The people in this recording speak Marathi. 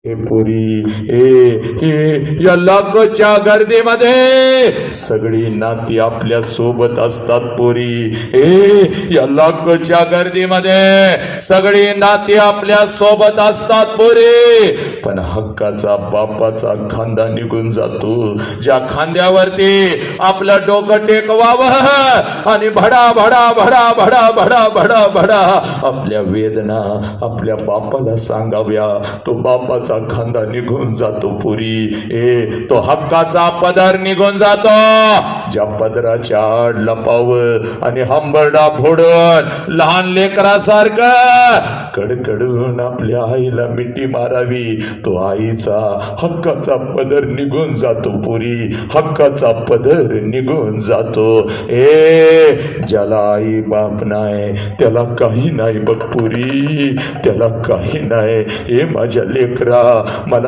हे पुरी हे या लाखोच्या गर्दीमध्ये सगळी नाती आपल्या सोबत असतात पुरी. या लाखोच्या गर्दीमध्ये सगळी नाती आपल्या सोबत असतात पुरी. पण हक्काचा बापाचा खांदा निघून जातो. ज्या खांद्यावरती आपलं डोकं टेकवावं आणि भडा भडा भडा भडा भडा भडा भडा आपल्या वेदना आपल्या बापाला सांगाव्या, तो बापाचा खांदा निघून जातो पुरी. तो हक्काचा पदर निघून जातो. ज्या पदराच्या आड लपाव आणि हंबरडा फोडून लहान लेकरासारखं कडकडून आपल्या आईला मिठी मारावी, तो आईचा हक्काचा पदर निघून जातो पुरी. हक्काचा पदर निघून जातो. ज्याला आई बाप नाही त्याला काही नाही बघ पुरी, त्याला काही नाही. माझ्या लेकरा, मला